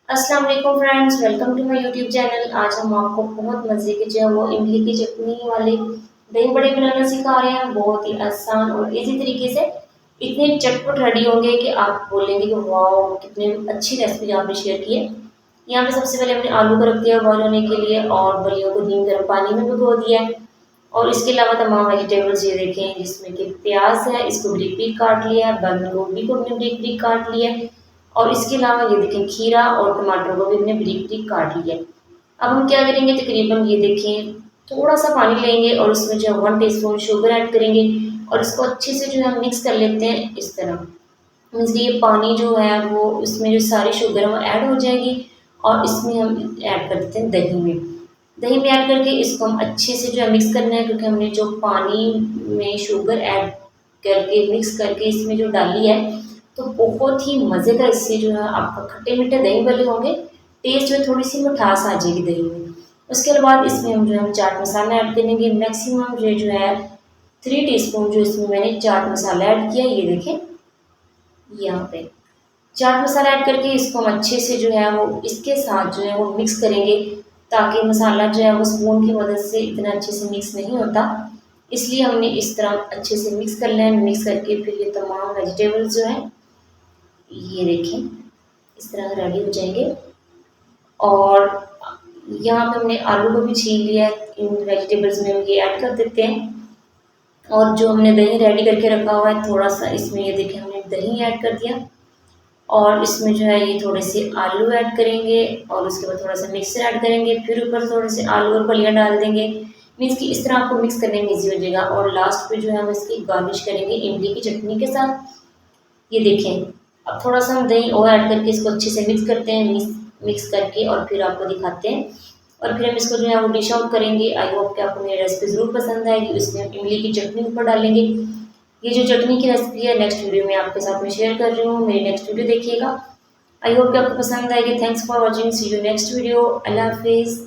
अस्सलाम वालेकुम friends, welcome to my YouTube channel. आज हम आपको बहुत मज़े के जो है वो इमली की चटनी वाले दही बड़े बनाना सिखा रहे हैं। बहुत ही आसान और इजी तरीके से इतने चटपट रेडी होंगे कि आप बोलेंगे कि वाह कितनी अच्छी रेसिपी आपने शेयर की है। यहाँ पे सबसे पहले हमने आलू को रख दिया बॉईल होने के लिए और बलियों को नीम गर्म पानी में भिगो दिया है। और इसके अलावा तमाम वेजिटेबल्स ये देखें जिसमें कि प्याज है, इसको ब्रिक ब्रिक काट लिया है, बंद गोभी को हमने ब्रिक ब्रिक काट लिया है और इसके अलावा ये देखें खीरा और टमाटर को भी हमने ब्रिक ब्रिक काट लिया है। अब हम क्या करेंगे, तकरीबन ये देखें थोड़ा सा पानी लेंगे और उसमें जो है 1 टीस्पून शुगर ऐड करेंगे और इसको अच्छे से जो है हम मिक्स कर लेते हैं इस तरह। मीन्स ये पानी जो है वो इसमें जो सारी शुगर है वो ऐड हो जाएगी और इसमें हम ऐड कर देते हैं दही में। दही में ऐड करके इसको हम अच्छे से जो है मिक्स करना है, क्योंकि हमने जो पानी में शुगर ऐड करके मिक्स करके इसमें जो डाली है तो बहुत ही मज़े का इससे जो है आपका खट्टे मीठे दही भल्ले होंगे। टेस्ट में थोड़ी सी मिठास आ जाएगी दही में। उसके बाद इसमें हम जो है चाट मसाला ऐड करेंगे। मैक्सिमम जो है 3 टीस्पून जो इसमें मैंने चाट मसाला ऐड किया, ये देखें यहाँ पे चाट मसाला ऐड करके इसको हम अच्छे से जो है वो इसके साथ जो है वो मिक्स करेंगे, ताकि मसाला जो है वो स्पून की मदद से इतना अच्छे से मिक्स नहीं होता, इसलिए हमने इस तरह अच्छे से मिक्स कर लें। मिक्स करके फिर ये तमाम वेजिटेबल्स जो हैं ये देखें इस तरह रेडी हो जाएंगे। और यहाँ पे हमने आलू को भी छील लिया है, इन वेजिटेबल्स में हम ये ऐड कर देते हैं। और जो हमने दही रेडी करके रखा हुआ है थोड़ा सा इसमें ये देखें हमने दही ऐड कर दिया और इसमें जो है ये थोड़े से आलू ऐड करेंगे और उसके बाद थोड़ा सा मिक्सर ऐड करेंगे, फिर ऊपर थोड़े से आलू और फलियाँ डाल देंगे। मीन्स कि इस तरह आपको मिक्स करने में ईजी हो जाएगा। और लास्ट पे जो है हम इसकी गार्निश करेंगे इमली की चटनी के साथ। ये देखें अब थोड़ा सा हम दही और ऐड करके इसको अच्छे से मिक्स करते हैं, मिक्स करके और फिर आपको दिखाते हैं और फिर हम इसको जो है वो डिश आउट करेंगे। आई होप कि आपको मेरी रेसिपी ज़रूर पसंद आएगी। इसमें हम इमली की चटनी ऊपर डालेंगे। ये जो चटनी की रेसिपी है नेक्स्ट वीडियो में आपके साथ में शेयर कर रही हूँ, मेरी नेक्स्ट वीडियो देखिएगा। आई होप कि आपको पसंद आएगी। Thanks for watching, see you next video. अल्लाह हाफिज़।